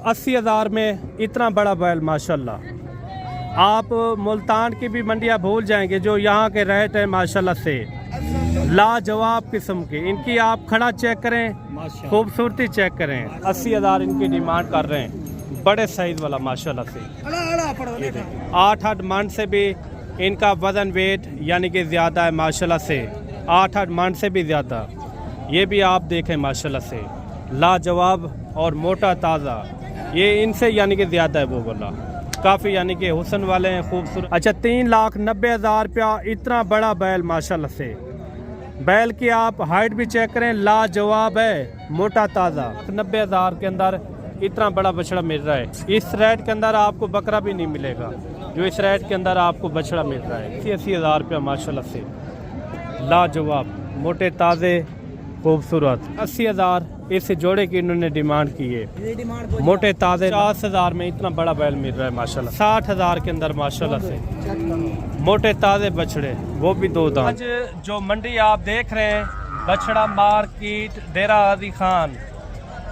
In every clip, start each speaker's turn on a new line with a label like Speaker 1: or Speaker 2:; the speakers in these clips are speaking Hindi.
Speaker 1: 80,000 में इतना बड़ा बैल माशाल्लाह। आप मुल्तान की भी मंडियाँ भूल जाएंगे, जो यहाँ के रेट हैं माशाल्लाह से लाजवाब किस्म के। इनकी आप खड़ा चेक करें, खूबसूरती चेक करें। 80,000 इनकी डिमांड कर रहे हैं, बड़े साइज वाला माशाल्लाह से। 8 मन से भी इनका वजन वेट यानी कि ज़्यादा है माशाल्लाह से, 8 मन से भी ज़्यादा। ये भी आप देखें माशाल्लाह से लाजवाब और मोटा ताज़ा, ये इनसे यानी कि ज़्यादा है वो बोला, काफ़ी यानी कि हुस्न वाले हैं, खूबसूरत। अच्छा 3,90,000 रुपया इतना बड़ा बैल माशाल्लाह से। बैल की आप हाइट भी चेक करें, लाजवाब है, मोटा ताज़ा। 90,000 के अंदर इतना बड़ा बछड़ा मिल रहा है। इस रेट के अंदर आपको बकरा भी नहीं मिलेगा जो इस रेट के अंदर आपको बछड़ा मिल रहा है। 80,000 रुपया माशाल्लाह से लाजवाब, मोटे ताज़े, खूबसूरत। 80,000 इस जोड़े की इन्होंने डिमांड की है, मोटे ताज़े। 50,000 में इतना बड़ा बैल मिल रहा है माशाल्लाह। 60,000 के अंदर माशाल्लाह से मोटे ताज़े बछड़े, वो भी 2 दांत। आज जो मंडी आप देख रहे हैं, बछड़ा मार्केट डेरा गाजी खान,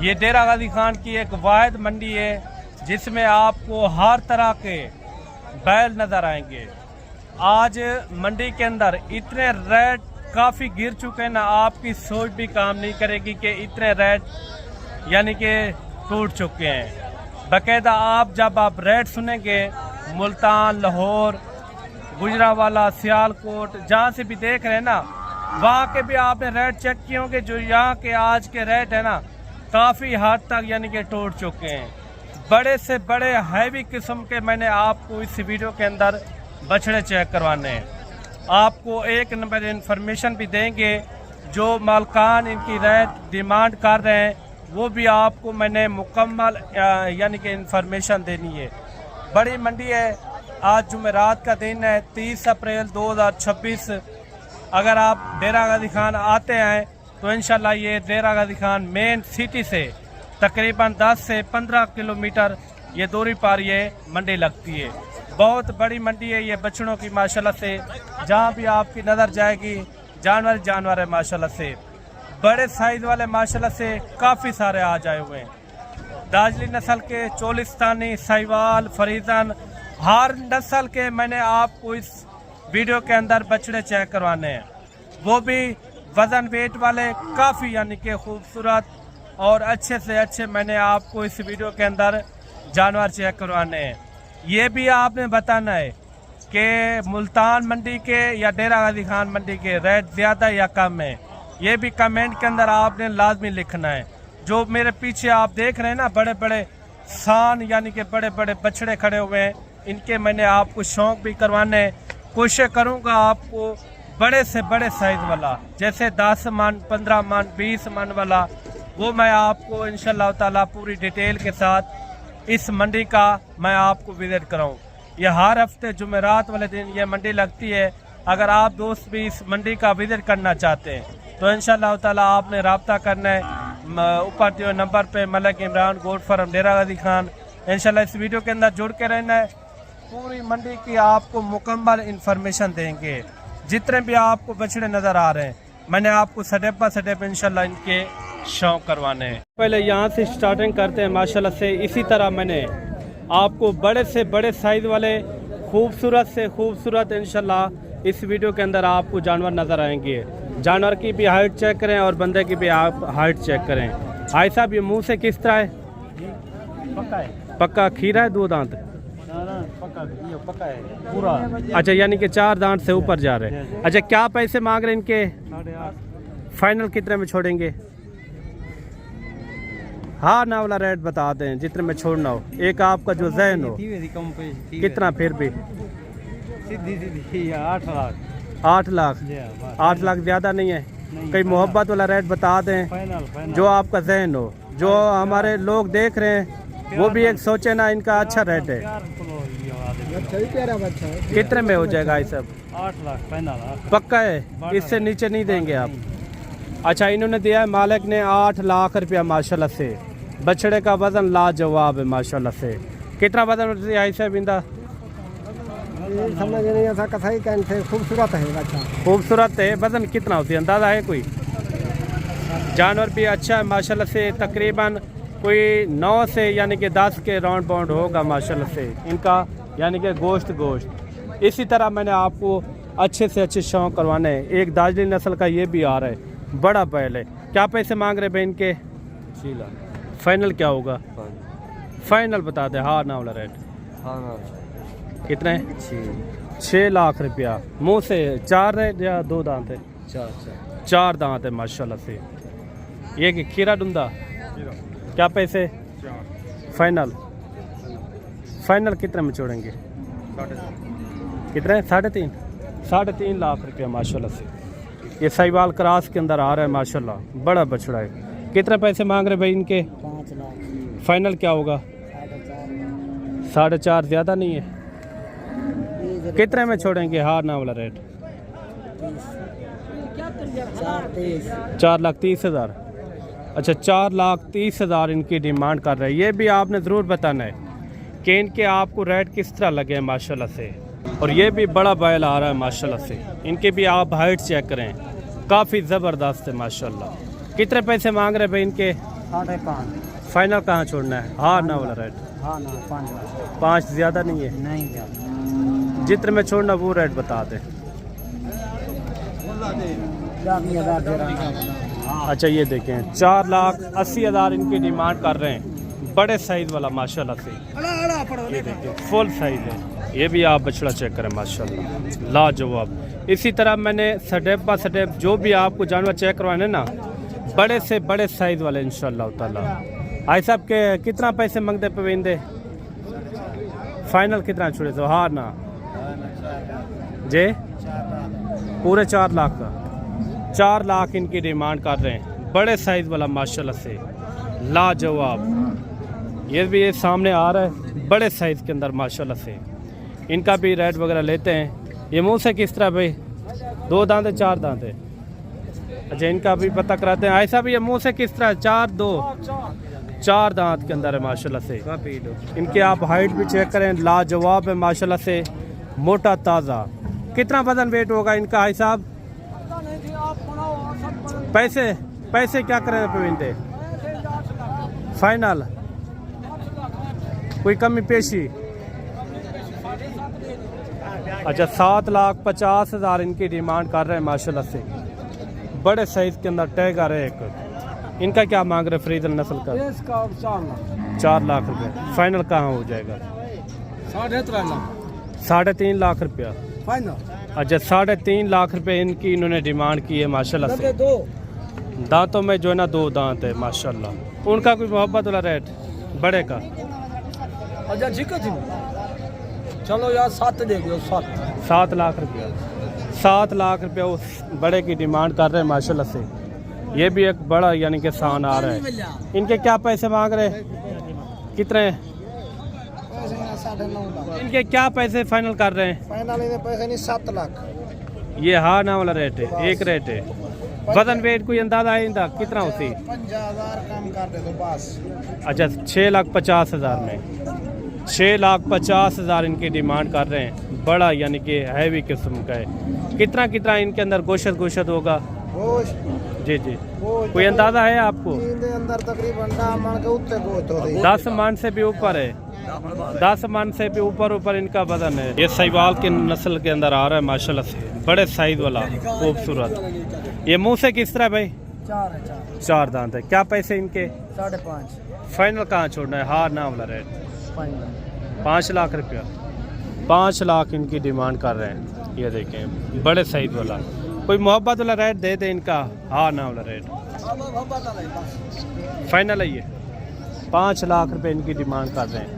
Speaker 1: ये डेरा गाजी खान की एक वाहिद मंडी है जिसमें आपको हर तरह के बैल नज़र आएंगे। आज मंडी के अंदर इतने रेट काफ़ी गिर चुके हैं ना, आपकी सोच भी काम नहीं करेगी कि इतने रेट यानी कि टूट चुके हैं। बाकायदा जब आप रेट सुनेंगे, मुल्तान, लाहौर, गुजरावाला, सियालकोट, जहाँ से भी देख रहे हैं ना, वहाँ के भी आपने रेट चेक किए होंगे। जो यहाँ के आज के रेट है ना, काफ़ी हद तक यानी कि टूट चुके हैं। बड़े से बड़े हैवी किस्म के मैंने आपको इस वीडियो के अंदर बछड़े चेक करवाने हैं। आपको एक नंबर इन्फॉर्मेशन भी देंगे, जो मालकान इनकी रेट डिमांड कर रहे हैं वो भी आपको मैंने मुकम्मल यानी कि इन्फॉर्मेशन देनी है। बड़ी मंडी है, आज जुमेरात का दिन है, 30 अप्रैल 2026। अगर आप डेरा गाजी खान आते हैं तो इंशाल्लाह ये डेरा गाजी खान मेन सिटी से तकरीबन 10 से 15 किलोमीटर ये दूरी पर ये मंडी लगती है। बहुत बड़ी मंडी है ये बछड़ों की माशाल्लाह से। जहाँ भी आपकी नज़र जाएगी जानवर है माशाल्लाह से। बड़े साइज वाले माशाल्लाह से काफ़ी सारे आज आए हुए हैं। दाजली नस्ल के, चोलिस्तानी, साहिवाल, फरीदन, हर नस्ल के मैंने आपको इस वीडियो के अंदर बछड़े चेक करवाने हैं, वो भी वजन वेट वाले, काफ़ी यानी कि खूबसूरत और अच्छे से अच्छे मैंने आपको इस वीडियो के अंदर जानवर चेक करवाने हैं। ये भी आपने बताना है कि मुल्तान मंडी के या डेरा गाजी खान मंडी के रेट ज़्यादा या कम है। ये भी कमेंट के अंदर आपने लाजमी लिखना है। जो मेरे पीछे आप देख रहे हैं ना, बड़े बड़े सान यानी कि बड़े बड़े बछड़े खड़े हुए हैं, इनके मैंने आपको शौक भी करवाने हैं। कोशिश करूँगा आपको बड़े से बड़े साइज़ वाला, जैसे 10 मन, 15 मन, 20 मन वाला, वो मैं आपको इंशाल्लाह ताला पूरी डिटेल के साथ इस मंडी का मैं आपको विजिट कराऊँ। यह हर हफ्ते जुमेरात वाले दिन ये मंडी लगती है। अगर आप दोस्त भी इस मंडी का विजिट करना चाहते हैं तो इंशाल्लाह ताला आपने रब्ता करना है ऊपर जो नंबर पे मलिक इमरान गोट फार्म डेरा गाजी खान। इंशाल्लाह इस वीडियो के अंदर जुड़ के रहना है। पूरी मंडी की आपको मुकम्मल इंफॉर्मेशन देंगे। जितने भी आपको बछड़े नज़र आ रहे हैं मैंने आपको स्टेप बाय स्टेप इंशाल्लाह इनके शौक करवाने हैं। पहले यहाँ से स्टार्टिंग करते हैं माशाल्लाह से। इसी तरह मैंने आपको बड़े से बड़े साइज़ वाले खूबसूरत से खूबसूरत इंशाल्लाह इस वीडियो के अंदर आपको जानवर नज़र आएंगे। जानवर की भी हाइट चेक करें और बंदे की भी आप हाइट चेक करें। भाई साहब ये मुंह से किस तरह है? पक्का है। पक्का खीरा है, 2 दांत? पक्का है पूरा। अच्छा यानी कि 4 दांत से ऊपर जा रहे हैं। अच्छा क्या पैसे मांग रहे हैं इनके? 8.5। फाइनल कितने में छोड़ेंगे? हाँ ना वाला रेट बता दें जितने में छोड़ना हो। एक आपका जो जहन हो कितना फिर भी? सीधी 8 लाख। 8 लाख? 8 लाख ज़्यादा नहीं है? कई मोहब्बत वाला रेट बता दें जो आपका जहन हो। जो हमारे लोग देख रहे हैं वो भी एक सोचे ना, इनका अच्छा रेट है। कितने में हो जाएगा ये सब? 8 लाख पक्का है, इससे नीचे नहीं देंगे आप? अच्छा इन्होंने दिया है मालिक ने 8 लाख रुपया माशाल्लाह से। बछड़े का वजन लाजवाब है माशाल्लाह से। कितना वजन है साहब इनका? समझ नहीं आता कथाई कैसे खूबसूरत है बच्चा। खूबसूरत है। वजन कितना होती है अंदाज़ा है कोई? जानवर भी अच्छा है माशाल्लाह से। तकरीबन कोई 9 से यानी कि 10 के राउंड बाउंड होगा माशाल्लाह से इनका, यानी कि गोश्त। इसी तरह मैंने आपको अच्छे से अच्छे शौक करवाने हैं। एक दार्जिलिंग नस्ल का ये भी आ रहा है, बड़ा बैल है। क्या पैसे मांग रहे हैं इनके?
Speaker 2: 6 लाख।
Speaker 1: फाइनल क्या होगा? फाइनल बता दे, हाँ ना वाला रेट।
Speaker 2: हाँ ना।
Speaker 1: कितने? 6 लाख रुपया। मुँह से 4 है या 2 दांत है? 4 दांत है माशाल्लाह से। ये कि खीरा डुंदा, क्या पैसे? फाइनल फाइनल कितने में छोड़ेंगे? कितने? 3.5। 3.5 लाख रुपया माशाल्लाह से। ये साहिवाल क्रॉस के अंदर आ रहा है माशाल्लाह, बड़ा बछड़ा है। कितने पैसे मांग रहे भाई इनके?
Speaker 2: 5 लाख।
Speaker 1: फाइनल क्या होगा? 4.5। ज़्यादा नहीं है? कितने में छोड़ेंगे? हाँ ना वाला रेट? 4,30,000। अच्छा, 4,30,000 इनकी डिमांड कर रहे हैं। ये भी आपने ज़रूर बताना है कि इनके आपको रेट किस तरह लगे हैं माशाल्लाह से। और ये भी बड़ा बैल आ रहा है माशाल्लाह से। इनके भी आप हाइट चेक करें, काफ़ी ज़बरदस्त है माशाल्लाह। कितने पैसे मांग रहे हैं भाई इनके?
Speaker 2: 5.5।
Speaker 1: फाइनल कहाँ छोड़ना है? हाँ ना वाला रेट?
Speaker 2: हाँ ना 5 लाख।
Speaker 1: 5 ज़्यादा नहीं है?
Speaker 2: नहीं ज़्यादा।
Speaker 1: जितने में छोड़ना वो रेट बता दे। अच्छा, ये देखें 4,80,000 इनकी डिमांड कर रहे हैं, बड़े साइज वाला माशाल्लाह से। ये देखें फुल साइज है। ये भी आप बछड़ा चेक करें माशाल्लाह, लाजवाब। इसी तरह मैंने स्टेप बाय स्टेप जो भी आपको जानवर चेक करवाने ना, बड़े से बड़े साइज वाले इंशाल्लाह ताला। भाई साहब के कितना पैसे मांगते पवेंदे? फाइनल कितना छोड़े तो? हाँ ना जे पूरे 4 लाख का। 4 लाख इनकी डिमांड कर रहे हैं, बड़े साइज वाला माशाल्लाह से, लाजवाब। ये भी ये सामने आ रहा है बड़े साइज के अंदर माशाल्लाह से। इनका भी रेट वगैरह लेते हैं। ये मुंह से किस तरह भाई? 2 दांत है 4 दांत है? अच्छा, इनका भी पता कराते हैं। ऐसा भी ये मुंह से किस तरह? 4 दांत के अंदर है माशाल्लाह से। इनके आप हाइट भी चेक करें, लाजवाब है माशाल्लाह से, मोटा ताज़ा। कितना वजन वेट होगा इनका भाई साहब? पैसे क्या करें पविंदे? फाइनल कोई कमी पेशी? अच्छा, 7,50,000 इनकी डिमांड कर रहे हैं माशाल्लाह से, बड़े साइज के अंदर टैगर है एक। इनका क्या मांग रहे फ्रीदर नस्ल का? 4 लाख रुपए। फाइनल कहाँ हो जाएगा? 3.5 लाख रुपया
Speaker 2: फाइनल।
Speaker 1: अच्छा, 3.5 लाख रुपए इनकी इन्होंने डिमांड की है माशाल्लाह से। दांतों में जो है ना 2 दांत है माशाल्लाह। उनका कोई मोहब्बत वाला रेट बड़े का?
Speaker 2: अच्छा ठीक है, चलो यार 7 दे दो।
Speaker 1: 7 लाख रुपया। 7 लाख रुपया उस बड़े की डिमांड कर रहे हैं माशाल्लाह से। ये भी एक बड़ा यानी कि सान आ रहा है। इनके क्या पैसे मांग रहे हैं? कितने?
Speaker 2: 9.5
Speaker 1: इनके क्या पैसे फाइनल कर रहे हैं?
Speaker 2: फाइनल पैसे नहीं 7 लाख।
Speaker 1: ये हाँ ना वाला रेट है, एक रेट है। वजन वेट कोई अंदाजा है इनका कितना होती?
Speaker 2: 50,000 कम कर दे दो बस।
Speaker 1: अच्छा, 6,50,000 में 6,50,000 इनकी डिमांड कर रहे हैं। बड़ा यानी कि हैवी किस्म का है। कितना कितना इनके अंदर गोश्त होगा? जी जी, कोई अंदाजा है आपको?
Speaker 2: अंदर तकरीबन
Speaker 1: 10 मन से भी ऊपर है। 10 मन से भी ऊपर इनका वजन है। ये साहिवाल के नस्ल के अंदर आ रहा है माशाल्लाह से, बड़े साइज वाला, खूबसूरत। ये मुंह से किस तरह भाई? 4 दांत है। क्या पैसे इनके?
Speaker 2: 5.5।
Speaker 1: फाइनल कहाँ छोड़ना है? हाँ ना वाला रेट? 5 लाख रुपया। 5 लाख इनकी डिमांड कर रहे हैं। ये देखें बड़े साइज वाला। कोई मोहब्बत वाला रेट दे दे इनका? हाँ ना वाला रेट? फाइनल है ये 5 लाख रुपए इनकी डिमांड कर रहे हैं।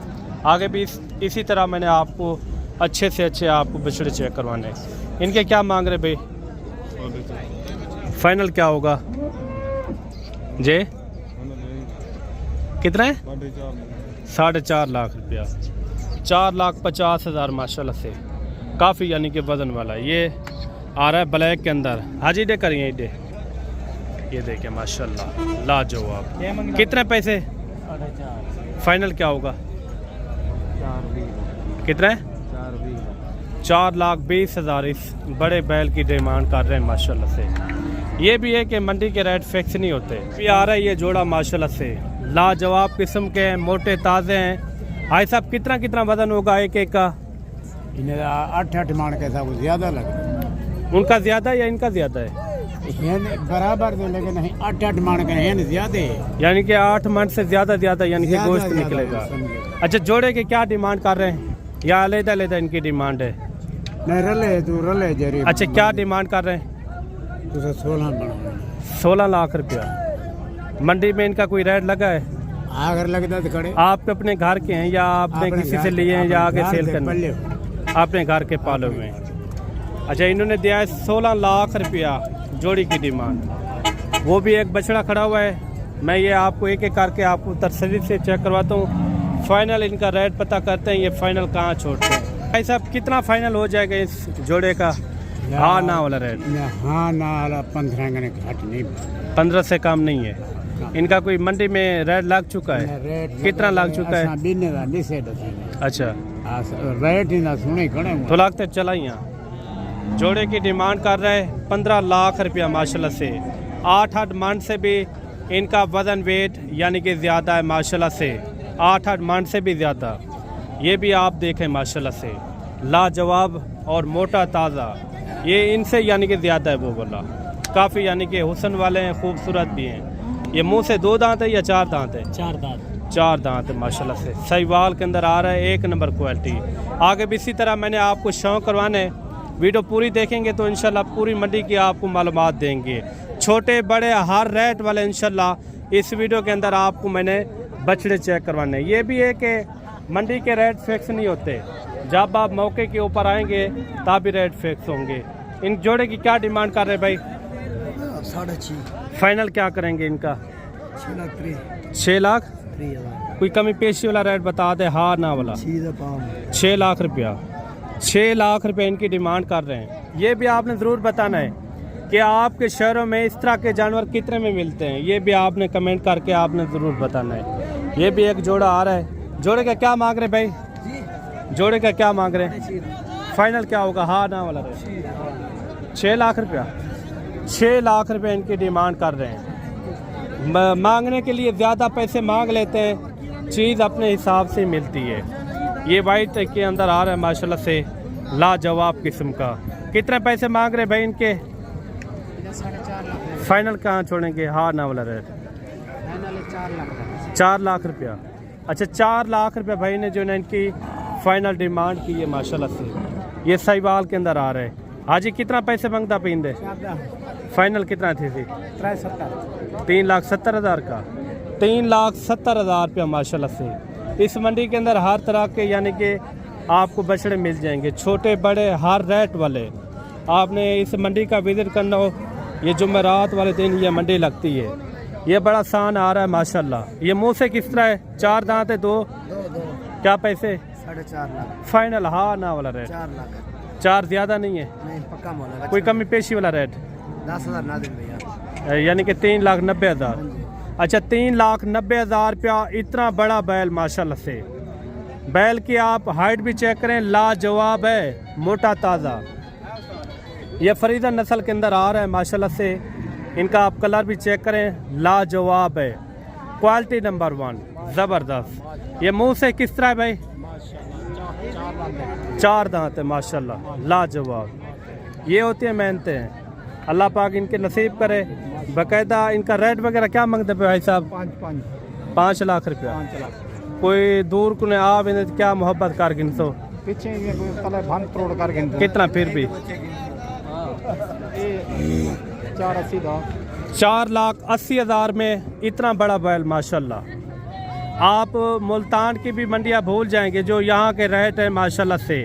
Speaker 1: आगे भी इसी तरह मैंने आपको अच्छे से अच्छे आपको बछड़े चेक करवाने हैं। इनके क्या मांग रहे भाई? फाइनल क्या होगा जे? कितना है? 4.5 लाख रुपया। 4,50,000 माशाल्लाह से, काफ़ी यानी कि वजन वाला। ये आ रहा है ब्लैक के अंदर। हाजी डे करिए डे। ये देखें माशाल्लाह लाजवाब। कितने पैसे?
Speaker 2: 4.5।
Speaker 1: फाइनल क्या होगा?
Speaker 2: 4.20।
Speaker 1: कितना है?
Speaker 2: 4.20।
Speaker 1: 4,20,000 इस बड़े बैल की डिमांड कर रहे हैं माशाल्लाह से। ये भी है कि मंडी के रेट फिक्स नहीं होते। ये आ रहा है ये जोड़ा माशाल्लाह से लाजवाब किस्म के हैं, मोटे ताज़े हैं। भाई साहब कितना कितना वजन होगा एक एक का?
Speaker 3: इन्हें 8-8 मान के साथ ज़्यादा लग रहा
Speaker 1: उनका ज़्यादा है या इनका ज़्यादा है?
Speaker 3: है बराबर दे, लेकिन नहीं 8-8 मान के हैं ज़्यादा है,
Speaker 1: यानी कि 8 मन से ज़्यादा यानी कि
Speaker 3: ज़्यादा-
Speaker 1: गोश्त
Speaker 3: ज़्यादा
Speaker 1: निकलेगा।
Speaker 3: समझे।
Speaker 1: अच्छा, जोड़े की क्या डिमांड कर रहे हैं या अलग-अलग इनकी डिमांड है?
Speaker 3: नहीं रले तू रले जरी।
Speaker 1: अच्छा, क्या डिमांड कर रहे हैं?
Speaker 3: तुझे 16 बना
Speaker 1: 16 लाख रुपया। मंडी में इनका कोई रेट लगा है?
Speaker 3: अगर लगता तो खड़े
Speaker 1: आप अपने घर के हैं या आपने
Speaker 3: अपने
Speaker 1: किसी
Speaker 3: घर-
Speaker 1: से लिए हैं या
Speaker 3: अपने
Speaker 1: आगे
Speaker 3: घर
Speaker 1: सेल
Speaker 3: से
Speaker 1: करने?
Speaker 3: पल्ले।
Speaker 1: आपने घर के पाले हुए हैं। अच्छा, इन्होंने दिया है 16 लाख रुपया जोड़ी की डिमांड। वो भी एक बछड़ा खड़ा हुआ है। मैं ये आपको एक एक करके आपको तसल्ली से चेक करवाता हूँ। फाइनल इनका रेट पता करते हैं, ये फाइनल कहाँ छोड़ते हैं। भाई साहब कितना फाइनल हो जाएगा इस जोड़े का? हाँ ना वाला रेट?
Speaker 3: हाँ ना वाला 15 का घट नहीं
Speaker 1: 15 से कम नहीं है। इनका कोई मंडी में रेट लग चुका है?
Speaker 3: रेट
Speaker 1: कितना लग चुका है?
Speaker 3: बीने का नहीं सेट
Speaker 1: अच्छा,
Speaker 3: रेट ही ना सुने खड़े
Speaker 1: तो लगते चला ही यहाँ। जोड़े की डिमांड कर रहे हैं 15 लाख रुपया माशाल्लाह से। 8-8 मन से भी इनका वजन वेट यानी कि ज़्यादा है माशाल्लाह से, 8-8 मन से भी ज़्यादा। ये भी आप देखें माशाल्लाह से लाजवाब और मोटा ताज़ा, ये इनसे यानी कि ज़्यादा है वो बोला। काफ़ी यानी कि हुस्न वाले हैं, खूबसूरत भी हैं। ये मुंह से 2 दांत है या 4 दांत है?
Speaker 2: 4 दांत।
Speaker 1: 4 दांत है माशाल्लाह से। सहीवाल के अंदर आ रहा है, 1 नंबर क्वालिटी। आगे भी इसी तरह मैंने आपको शौक करवाने, वीडियो पूरी देखेंगे तो इंशाल्लाह पूरी मंडी की आपको मालूमात देंगे। छोटे बड़े हर रेट वाले इंशाल्लाह इस वीडियो के अंदर आपको मैंने बछड़े चेक करवाने। ये भी है कि मंडी के रेट फिक्स नहीं होते, जब आप मौके के ऊपर आएंगे तब भी रेट फिक्स होंगे। इन जोड़े की क्या डिमांड कर रहे हैं भाई?
Speaker 3: 6.5
Speaker 1: फाइनल क्या करेंगे इनका?
Speaker 3: 6 लाख
Speaker 1: 6 लाख।
Speaker 3: 3
Speaker 1: कोई कमी पेशी वाला रेट बता दे, हाँ ना वाला? 6 लाख रुपया। 6 लाख रुपए इनकी डिमांड कर रहे हैं। ये भी आपने ज़रूर बताना है कि आपके शहरों में इस तरह के जानवर कितने में मिलते हैं। ये भी आपने कमेंट करके आपने ज़रूर बताना है। ये भी एक जोड़ा आ रहा है। जोड़े का क्या मांग रहे भाई? जोड़े का क्या मांग रहे हैं? फाइनल क्या होगा, हाँ ना वाला रेट? 6 लाख रुपया। 6 लाख रुपए इनकी डिमांड कर रहे हैं। मांगने के लिए ज़्यादा पैसे मांग लेते हैं, चीज़ अपने हिसाब से मिलती है। ये वाइट के अंदर आ रहा है माशाल्लाह से, लाजवाब किस्म का। कितने पैसे मांग रहे भाई इनके?
Speaker 3: 4.5
Speaker 1: फाइनल कहाँ छोड़ेंगे, हाँ ना वाला रेट? 4 लाख रुपया। अच्छा, 4 लाख रुपया भाई ने जो है इनकी फाइनल डिमांड की है माशाल्लाह से। ये सहीवाल के अंदर आ रहे हैं। हाजी कितना पैसे मांगता पींदे? फाइनल कितना थी? 3,70,000 का। 3,70,000 रुपया माशाल्लाह से। इस मंडी के अंदर हर तरह के यानी कि आपको बछड़े मिल जाएंगे, छोटे बड़े हर रेट वाले। आपने इस मंडी का विजिट करना हो, ये जुमेरात वाले दिन ये मंडी लगती है। ये बड़ा शान आ रहा है माशाल्लाह। ये मुंह से किस तरह है? 4 दांत है? 2 क्या पैसे?
Speaker 3: 4.5 लाख।
Speaker 1: फाइनल हाँ ना वाला रेट?
Speaker 3: 4 लाख
Speaker 1: 4 ज़्यादा नहीं है?
Speaker 3: नहीं पक्का मोला।
Speaker 1: कोई कमी पेशी वाला रेट?
Speaker 3: 10,000 ना दे भैया।
Speaker 1: यानी कि 3,90,000। अच्छा, 3,90,000 रुपया। इतना बड़ा बैल माशाल्लाह से। बैल की आप हाइट भी चेक करें, लाजवाब है, मोटा ताज़ा। ये फरीदा नस्ल के अंदर आ रहा है माशाल्लाह से। इनका आप कलर भी चेक करें, लाजवाब है, क्वालिटी नंबर 1, ज़बरदस्त। ये मुंह से किस तरह है भाई? 4 दांत है माशाल्लाह, लाजवाब। ये होती है मेहनतें हैं, अल्लाह पाक इनके नसीब करे। बाकायदा इनका रेट वगैरह क्या मांगते पे भाई साहब? 5 लाख रुपया।
Speaker 3: 5 लाख।
Speaker 1: कोई दूर को आ तो क्या मोहब्बत कर गिन तो
Speaker 3: पीछे ये कोई तले भन तोड़ कर गिनते
Speaker 1: कितना फिर भी?
Speaker 3: 4.80 दो।
Speaker 1: 4,80,000 में इतना बड़ा बैल माशाल्लाह। आप मुल्तान की भी मंडियाँ भूल जाएंगे, जो यहाँ के रेट हैं माशाल्लाह से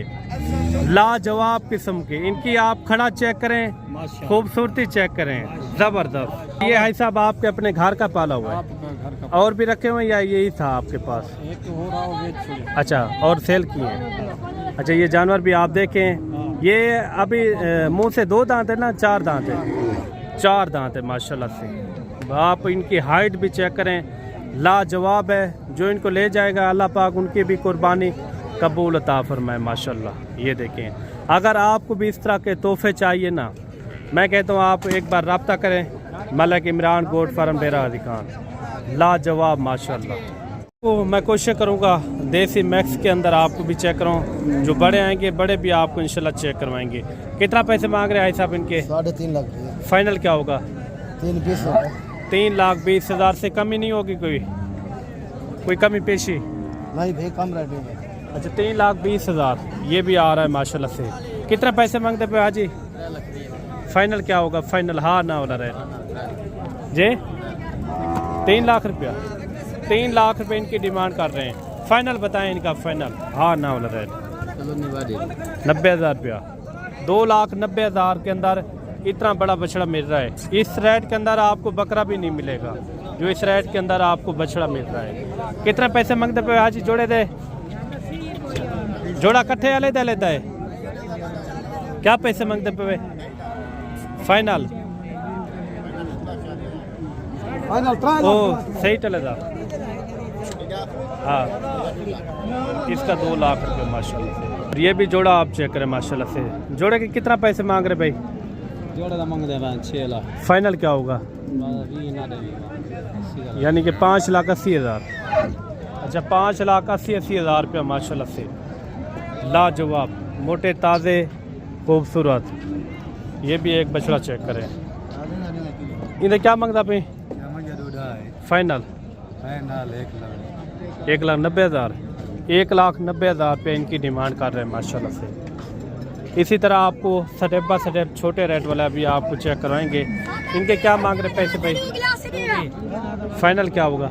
Speaker 1: लाजवाब किस्म के। इनकी आप खड़ा चेक करें, खूबसूरती चेक करें, ज़बरदस्त। ये भाई साहब आपके अपने घर का पाला हुआ है? और भी रखे हुए या यही था आपके पास?
Speaker 3: एक हो रहा हो बेच छोड़े।
Speaker 1: अच्छा, और सेल किए हैं? अच्छा, ये जानवर भी आप देखें, ये अभी मुंह से 2 दांत है ना 4 दांत है? 4 दांत है माशाल्लाह से। आप इनकी हाइट भी चेक करें, लाजवाब है। जो इनको ले जाएगा अल्लाह पाक उनकी भी कुर्बानी कबूल अता फरमाए माशाल्लाह। ये देखें, अगर आपको भी इस तरह के तोहफे चाहिए ना, मैं कहता हूँ आप एक बार रब्ता करें मलिक इमरान गोट फार्म डेरा हाजी खान। लाजवाब माशाल्लाह। तो मैं कोशिश करूँगा देसी मैक्स के अंदर आपको भी चेक कराऊँ, जो बड़े आएंगे बड़े भी आपको इंशाल्लाह चेक करवाएंगे। कितना पैसे मांग रहे हैं साहब इनके?
Speaker 3: 3.5 लाख।
Speaker 1: फाइनल क्या होगा?
Speaker 3: 3.20
Speaker 1: 3,20,000 से कमी नहीं होगी? कोई कमी पेशी
Speaker 3: नहीं भाई, कम रेट है।
Speaker 1: अच्छा 3,20,000 ये भी आ रहा है माशाल्लाह से। कितना पैसे मांगते पे हाजी? फाइनल क्या होगा? फाइनल हाँ ना वाला रेट जी 3 लाख रुपया। 3 लाख रुपए इनकी डिमांड कर रहे हैं। फाइनल बताएं इनका, फाइनल हाँ ना वाला रेट 90,000 रुपया। 2,90,000 के अंदर इतना बड़ा बछड़ा मिल रहा है। इस रेट के अंदर आपको बकरा भी नहीं मिलेगा जो इस रेट के अंदर आपको बछड़ा मिल रहा है। कितना पैसे मांगते पे हाजी? जोड़े दे जोड़ा कट्ठे वाले दे लेता है। क्या पैसे मांगते पे? फाइनल ओ सही चलेगा। हाँ इसका 2 लाख रुपये माशाल्लाह से। ये भी जोड़ा आप चेक करें माशाल्लाह से। जोड़े के कितना पैसे मांग रहे भाई?
Speaker 3: जोड़ा मांग रहे हैं 6 लाख।
Speaker 1: फाइनल क्या होगा? यानी कि 5,80,000। अच्छा 5,80,000 रुपया माशाल्लाह से। लाजवाब मोटे ताज़े खूबसूरत। ये भी एक बछड़ा चेक करें। इन्हें क्या मांगता पे? फाइनल 1,90,000। 1,90,000 रुपये इनकी डिमांड कर रहे हैं माशाल्लाह से। इसी तरह आपको स्टेप बाय स्टेप छोटे रेट वाला भी आपको चेक करवाएंगे। इनके क्या मांग रहे पैसे भाई? फाइनल क्या होगा?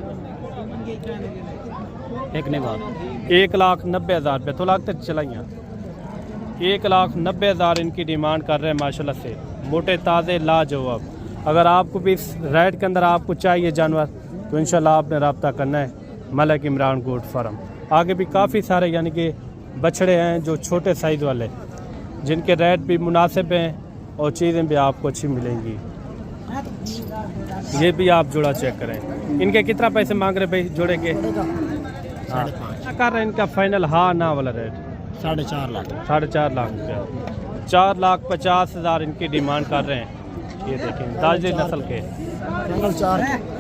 Speaker 1: 1,90,000 रुपये। तो लाख तक चलाइए। 1,90,000 इनकी डिमांड कर रहे हैं माशाल्लाह से। मोटे ताज़े लाजवाब। अगर आपको भी इस रेट के अंदर आपको चाहिए जानवर तो इंशाल्लाह आपने रब्ता करना है मलिक इमरान गोट फार्म। आगे भी काफ़ी सारे यानी कि बछड़े हैं जो छोटे साइज़ वाले, जिनके रेट भी मुनासिब हैं और चीज़ें भी आपको अच्छी मिलेंगी। ये भी आप जोड़ा चेक करें। इनके कितना पैसे मांग रहे भाई जोड़े के? हाँ कर रहे हैं इनका फाइनल हाँ ना वाला रेट
Speaker 3: 4.5 लाख।
Speaker 1: 4.5 लाख रुपया। 4,50,000 इनकी डिमांड कर रहे हैं। ये देखें दाजली नस्ल के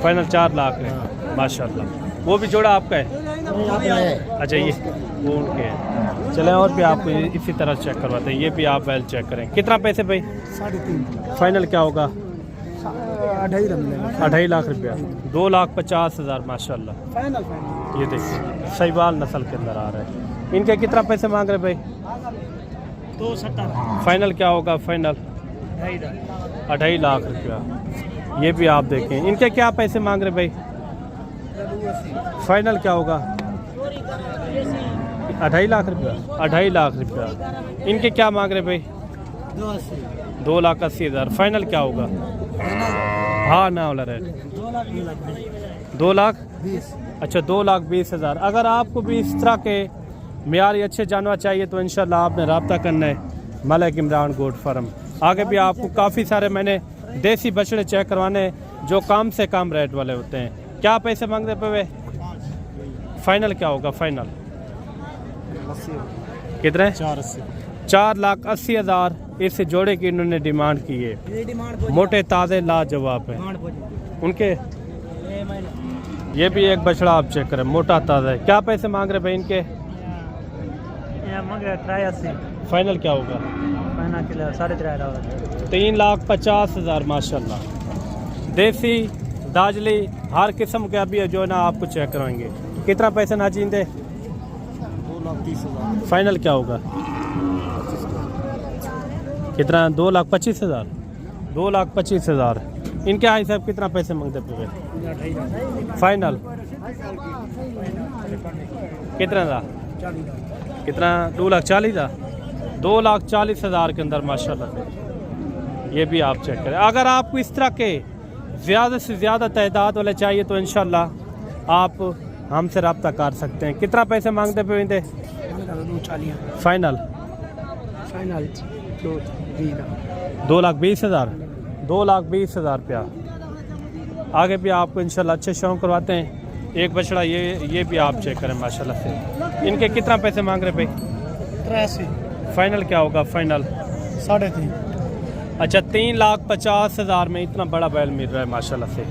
Speaker 1: फाइनल 4 लाख है माशाल्लाह। वो भी जोड़ा आपका है? अच्छा ये वो उनके हैं। चलें और भी आपको इसी तरह चेक करवाते हैं। ये भी आप वेल चेक करें। कितना पैसे भाई?
Speaker 3: 3.5।
Speaker 1: फाइनल क्या होगा? 2.5 लाख रुपया। 2,50,000 माशाल्लाह। ये देखिए सहीवाल नस्ल के अंदर आ रहा है। इनके कितना पैसे मांग रहे भाई?
Speaker 3: 2.70।
Speaker 1: फाइनल क्या होगा? फाइनल 2.5 लाख रुपया। ये भी आप देखें। इनके क्या पैसे मांग रहे भाई? फाइनल क्या होगा? 2.5 लाख रुपया। 2.5 लाख रुपया। इनके क्या मांग रहे भाई? 2,80,000। फाइनल क्या होगा? हाँ ना वाला रेट 2 लाख। अच्छा 2,20,000। अगर आपको भी इस तरह के मियारी अच्छे जानवर चाहिए तो इंशाल्लाह आपने रब्ता करना है मलिक इमरान गोट फार्म। आगे भी आपको काफ़ी सारे मैंने देसी बछड़े चेक करवाने जो कम से कम रेट वाले होते हैं। क्या पैसे मांगते पे? फाइनल क्या होगा? फाइनल कितने? 4,80,000 इस जोड़े की इन्होंने डिमांड की है। मोटे ताज़े लाजवाब है उनके। ये भी एक बछड़ा आप चेक करें मोटा ताज़ा है। क्या पैसे मांग रहे भाई इनके?
Speaker 3: 83।
Speaker 1: फाइनल क्या होगा? 3,50,000 माशाल्लाह। देसी दाजली हर किस्म के अभी जो है ना आपको चेक करवाएंगे। कितना पैसे ना जींदे?
Speaker 3: 2,30,000।
Speaker 1: फाइनल क्या होगा? कितना? 2,25,000। 2,25,000। इनके यहाँ साहब कितना पैसे मांगते पे? फाइनल कितना था? कितना? 2,40,000। 2,40,000 के अंदर माशाल्लाह। ये भी आप चेक करें। अगर आपको इस तरह के ज़्यादा से ज़्यादा तादाद वाले चाहिए तो इंशाल्लाह आप हमसे रब्ता कर सकते हैं। कितना पैसे मांगते पे?
Speaker 3: 2,40,000।
Speaker 1: फाइनल 2,20,000। 2,20,000 रुपया। आगे भी आपको इंशाल्लाह अच्छे शौक करवाते हैं। एक बछड़ा ये भी आप चेक करें माशाल्लाह से। इनके कितना पैसे मांग रहे भाई?
Speaker 3: 83।
Speaker 1: फाइनल क्या होगा? फाइनल
Speaker 3: 3.5।
Speaker 1: अच्छा 3,50,000 में इतना बड़ा बैल मिल रहा है माशाल्लाह से।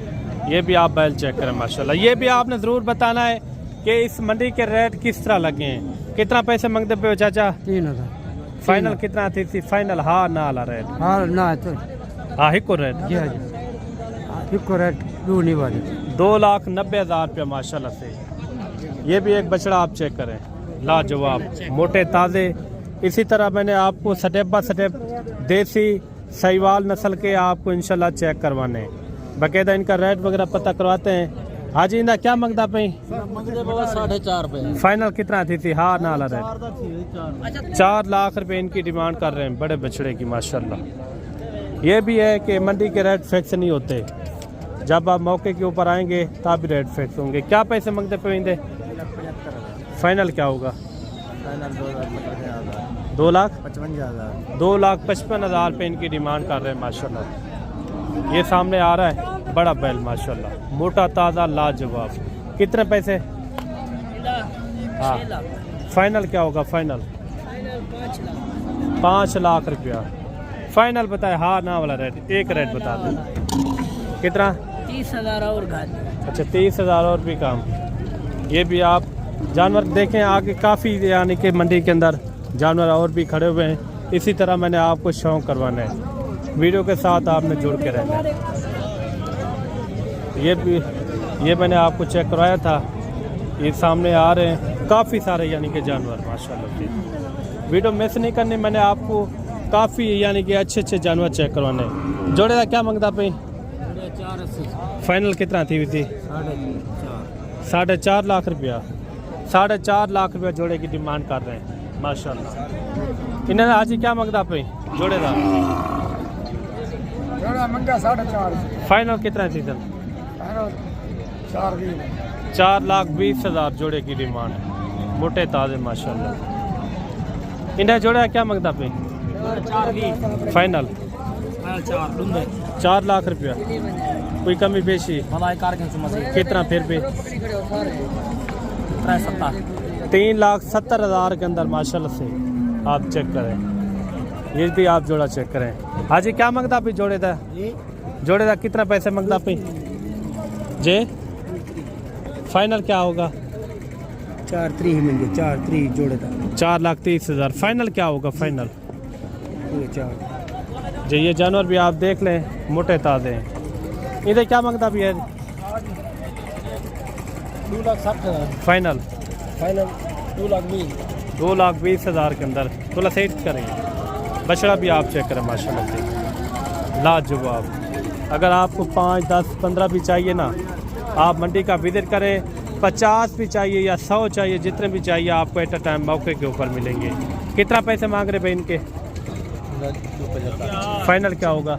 Speaker 1: ये भी आप बैल चेक करें माशाल्लाह। ये भी आपने ज़रूर बताना है कि इस मंडी के रेट किस तरह लगे हैं। कितना पैसे मांगते पे हो चाचा?
Speaker 3: 3000
Speaker 1: फाइनल कितना थी? फाइनल हाँ ना वाला रेट?
Speaker 3: हाँ ना तो
Speaker 1: हाँ हिको रेट
Speaker 3: जी हाँ जी रेट दो नहीं वाले
Speaker 1: 2,90,000 रुपया माशाल्लाह से। ये भी एक बछड़ा आप चेक करें, लाजवाब, मोटे ताज़े। इसी तरह मैंने आपको स्टेप बाय स्टेप देसी सहीवाल नस्ल के आपको इंशाल्लाह चेक करवाने हैं, बाकायदा इनका रेट वगैरह पता करवाते हैं। हाजी इंदा क्या मंगता पई?
Speaker 2: 4.5 रुपए।
Speaker 1: फाइनल कितना थी? हाँ ना रेट 4 लाख रुपए इनकी डिमांड कर रहे हैं बड़े बछड़े की माशाल्लाह। ये भी है कि मंडी के रेट फिक्स नहीं होते, जब आप मौके के ऊपर आएंगे तब भी रेट फिक्स होंगे। क्या पैसे मांगते पे इंदे? फाइनल क्या होगा? 2,55,000 रुपये इनकी डिमांड कर रहे हैं माशाल्लाह। ये सामने आ रहा है बड़ा बैल माशाल्लाह, मोटा ताज़ा लाजवाब। कितने पैसे? हाँ फाइनल क्या होगा? फाइनल 5 लाख रुपया फाइनल बताए। हाँ ना वाला रेट एक रेट बता दो कितना?
Speaker 2: 30,000 और घाट।
Speaker 1: अच्छा 30,000 और भी काम। ये भी आप जानवर देखें आगे काफ़ी, यानी कि मंडी के अंदर जानवर और भी खड़े हुए हैं। इसी तरह मैंने आपको शौक करवाना है, वीडियो के साथ आपने जुड़ के रहना है। ये मैंने आपको चेक करवाया था, ये सामने आ रहे हैं काफ़ी सारे यानी कि जानवर माशाल्लाह से। वीडियो मिस नहीं करनी, मैंने आपको काफ़ी यानी कि अच्छे जानवर चेक करवाने हैं। जोड़े का क्या मांगता पे?
Speaker 2: 480।
Speaker 1: फाइनल कितना थी? 4.5 लाख रुपया। 4.5 लाख रुपया जोड़े की डिमांड कर रहे हैं माशाल्लाह। इन्होंने आज ही क्या मांगता पे जोड़े का?
Speaker 3: मंगा 4.5।
Speaker 1: फाइनल कितना थी सर? 4,20,000 जोड़े की डिमांड, मोटे ताज़े माशाल्लाह। इन्हें जोड़े क्या मांगता पे? फाइनल 4 लाख रुपया। कोई कमी पेशी? कितना फिर भी? 3,70,000 के अंदर माशाल्लाह से आप चेक करें। ये भी आप जोड़ा चेक करें। हाजी क्या मांगता पे जोड़े था? जोड़े था कितना पैसे मांगता पे जे? फाइनल क्या होगा?
Speaker 3: 4.3 मंगे 4.3 जोड़े था
Speaker 1: 4,30,000। फाइनल क्या होगा? फाइनल जी। ये जानवर भी आप देख लें, मोटे ताज़े हैं। इधर क्या मांगता भी है?
Speaker 2: 2,60,000।
Speaker 1: फाइनल
Speaker 2: 2,20,000।
Speaker 1: 2,20,000 के अंदर थोड़ा सही करेंगे। बछड़ा भी आप चेक करें माशाल्लाह से लाजवाब। अगर आपको 5, 10, 15 भी चाहिए ना, आप मंडी का विजिट करें। 50 भी चाहिए या 100 चाहिए, जितने भी चाहिए आपको एट अ टाइम मौके के ऊपर मिलेंगे। कितना पैसे मांग रहे भाई इनके? फाइनल क्या होगा?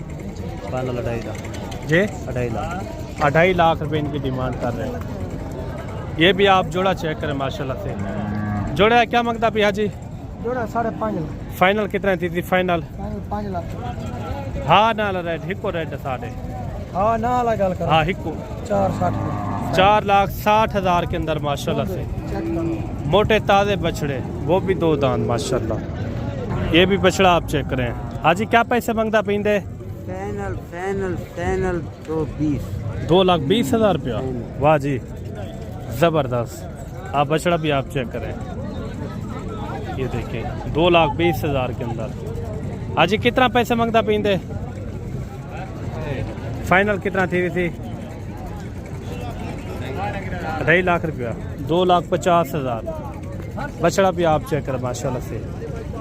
Speaker 2: फाइनल 2.5 लाख
Speaker 1: जी
Speaker 2: 2.5 लाख
Speaker 1: 2.5 लाख रुपए इनकी डिमांड कर रहे हैं। ये भी आप जोड़ा चेक करें माशाल्लाह से। जोड़ा क्या मांगता भैया जी?
Speaker 3: जोड़ा 5.5 लाख।
Speaker 1: फाइनल कितना थी? फाइनल
Speaker 3: 5 लाख।
Speaker 1: हाँ ना रेट हिको रेट 4.5।
Speaker 3: हाँ ना गल कर।
Speaker 1: हाँ हिको
Speaker 3: 4.60।
Speaker 1: 4,60,000 के अंदर माशाल्लाह से मोटे ताज़े बछड़े, वो भी 2 दांत माशाल्लाह। ये भी बछड़ा आप चेक करें। हाजी क्या पैसे मांगता पींदे?
Speaker 3: फाइनल 220।
Speaker 1: 2,20,000 रुपया। वाह जी ज़बरदस्त। आप बछड़ा भी आप चेक करें, ये देखें 2,20,000 के अंदर। हाजी कितना पैसे मांगता पींदे? फाइनल कितना थी? 2.5 लाख रुपया। 2,50,000। बछड़ा भी आप चेक करें माशाल्लाह से,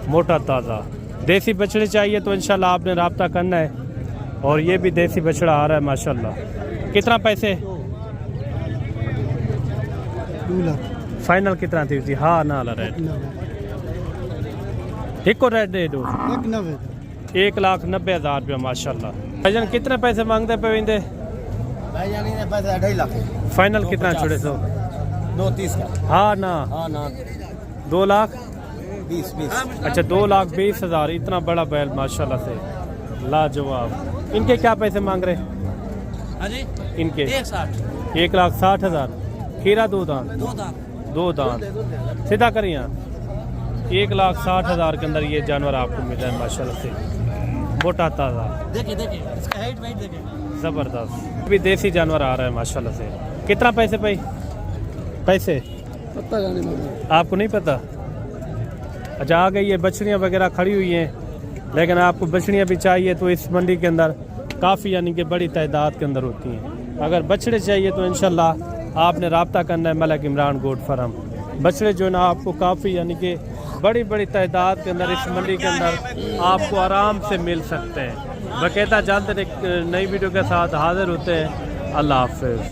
Speaker 1: मोटा ताज़ा। देसी बछड़े चाहिए तो इंशाल्लाह आपने रब्ता करना है। और ये भी देसी बछड़ा आ रहा है माशाल्लाह। कितना पैसे?
Speaker 3: 2 लाख।
Speaker 1: फाइनल कितना थी? हाँ ना रेट हिको रेट दे दो 1,90,000 रुपया माशाल्लाह। भाईजान कितने पैसे मांगते पे इंदे?
Speaker 3: भाईजान ने पैसे 2.5 लाख।
Speaker 1: फाइनल कितना छोड़े सो?
Speaker 3: 2.30 का।
Speaker 1: हाँ ना
Speaker 3: 2,20,20।
Speaker 1: अच्छा 2,20,000। इतना बड़ा बैल माशाल्लाह से लाजवाब। इनके क्या पैसे मांग रहे? इनके 1,60,000। खीरा 2 दांत। 2 दांत सीधा करिए। 1,60,000 के अंदर ये जानवर आपको मिल रहा है माशाल्लाह से, मोटा ताज़ा।
Speaker 2: देखिए इसका हाइट वेट देखिए।
Speaker 1: ज़बरदस्त। अभी देसी जानवर आ रहा है माशाल्लाह से। कितना पैसे पैसे
Speaker 2: पता जाने में
Speaker 1: आपको नहीं पता? अच्छा, आ गई है बछड़ियाँ वगैरह खड़ी हुई हैं, लेकिन आपको बछड़ियाँ भी चाहिए तो इस मंडी के अंदर काफ़ी यानी कि बड़ी तादाद के अंदर होती हैं। अगर बछड़े चाहिए तो इंशाल्लाह आपने रब्ता करना है मलिक इमरान गोट फार्म। बछड़े जो है ना आपको काफ़ी यानी कि बड़ी बड़ी तादाद के अंदर इस मंडी के अंदर आपको आराम से मिल सकते हैं। बाकायदा जल्द एक नई वीडियो के साथ हाजिर होते हैं। अल्लाह हाफ़िज़।